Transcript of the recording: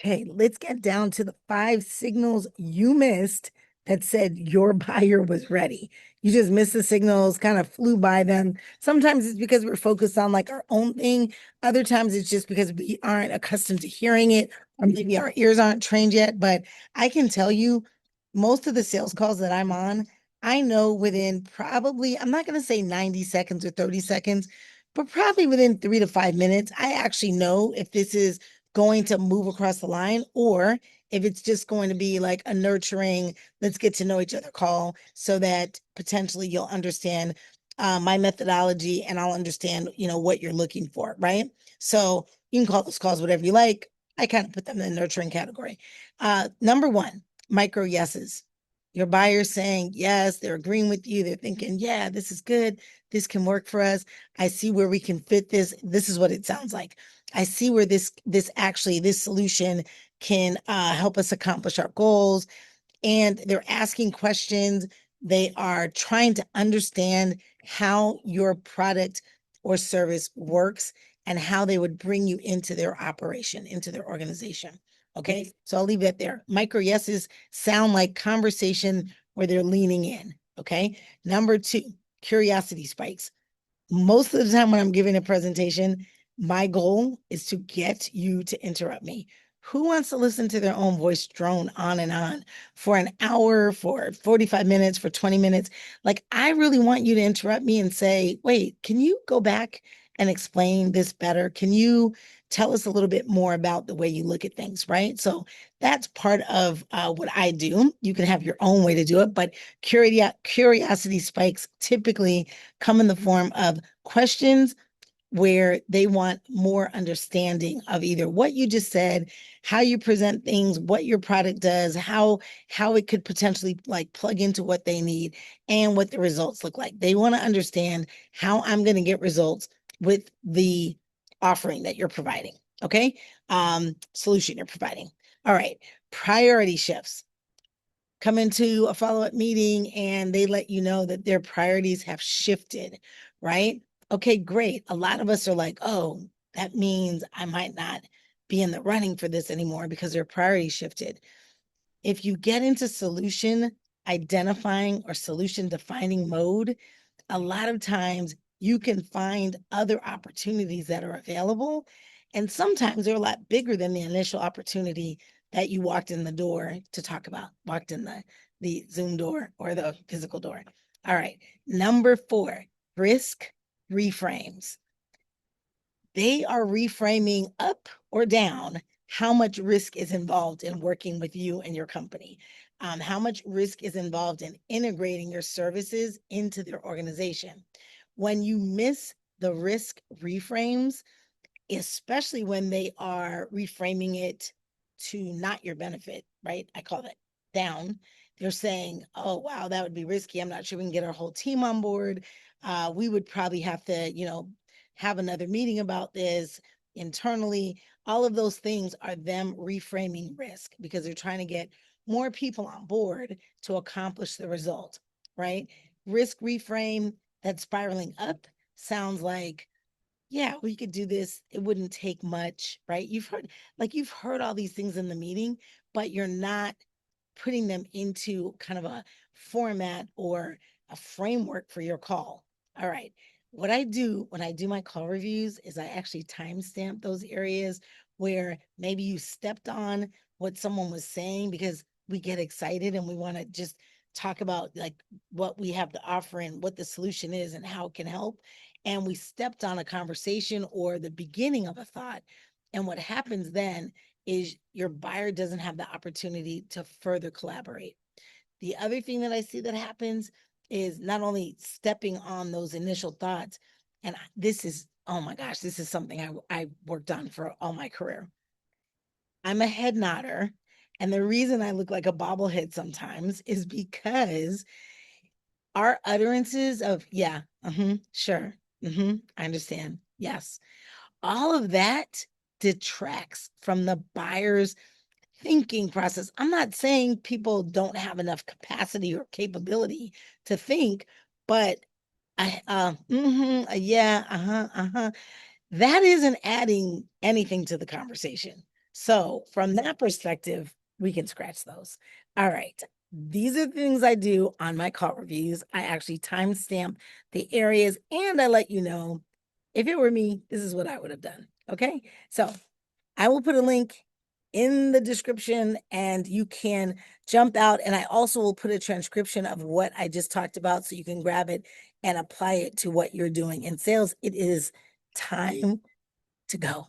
Okay, let's get down to the 5 signals you missed that said your buyer was ready. You just missed the signals, kind of flew by them. Sometimes it's because we're focused on like our own thing. Other times it's just because we aren't accustomed to hearing it, or maybe our ears aren't trained yet. But I can tell you, most of the sales calls that I'm on, I know within probably, I'm not going to say 90 seconds or 30 seconds, but probably within 3 to 5 minutes, I actually know if this is going to move across the line or if it's just going to be like a nurturing, let's get to know each other call so that potentially you'll understand my methodology and I'll understand, what you're looking for, right? So you can call those calls whatever you like. I kind of put them in the nurturing category. Number one, micro yeses. Your buyer's saying yes, they're agreeing with you. They're thinking, yeah, this is good. This can work for us. I see where we can fit this. This is what it sounds like. I see where this solution can help us accomplish our goals. And they're asking questions. They are trying to understand how your product or service works and how they would bring you into their operation, into their organization. Okay. So I'll leave that there. Micro yeses sound like conversation where they're leaning in. Okay. Number two, curiosity spikes. Most of the time when I'm giving a presentation, my goal is to get you to interrupt me. Who wants to listen to their own voice drone on and on for an hour, for 45 minutes, for 20 minutes? Like, I really want you to interrupt me and say, wait, can you go back and explain this better? Can you tell us a little bit more about the way you look at things, right? So that's part of what I do. You can have your own way to do it, but curiosity spikes typically come in the form of questions where they want more understanding of either what you just said, how you present things, what your product does, how it could potentially like plug into what they need and what the results look like. They want to understand how I'm going to get results with the offering that you're providing. Okay. Solution you're providing. All right. Priority shifts. Come into a follow-up meeting and they let you know that their priorities have shifted, right? Okay, great. A lot of us are like, oh, that means I might not be in the running for this anymore because their priorities shifted. If you get into solution identifying or solution defining mode, a lot of times you can find other opportunities that are available. And sometimes they're a lot bigger than the initial opportunity that you walked in the door to talk about, walked in the Zoom door or the physical door. All right. Number 4, risk reframes. They are reframing up or down how much risk is involved in working with you and your company, how much risk is involved in integrating your services into their organization. When you miss the risk reframes, especially when they are reframing it to not your benefit, right? I call that down. They're saying, oh, wow, that would be risky. I'm not sure we can get our whole team on board. We would probably have to, have another meeting about this internally. All of those things are them reframing risk because they're trying to get more people on board to accomplish the result, right? Risk reframe that's spiraling up sounds like, yeah, we could do this. It wouldn't take much, right? You've heard all these things in the meeting, but you're not putting them into kind of a format or a framework for your call. All right. What I do when I do my call reviews is I actually timestamp those areas where maybe you stepped on what someone was saying because we get excited and we want to just talk about like what we have to offer and what the solution is and how it can help. And we stepped on a conversation or the beginning of a thought. And what happens then is your buyer doesn't have the opportunity to further collaborate. The other thing that I see that happens is not only stepping on those initial thoughts, and this is, oh my gosh, this is something I worked on for all my career. I'm a head nodder. And the reason I look like a bobblehead sometimes is because our utterances of, yeah, sure, I understand, yes, all of that detracts from the buyer's thinking process. I'm not saying people don't have enough capacity or capability to think, but yeah, that isn't adding anything to the conversation. So from that perspective, we can scratch those. All right. These are the things I do on my call reviews. I actually timestamp the areas and I let you know if it were me, this is what I would have done. Okay. So I will put a link in the description and you can jump out. And I also will put a transcription of what I just talked about so you can grab it and apply it to what you're doing in sales. It is time to go.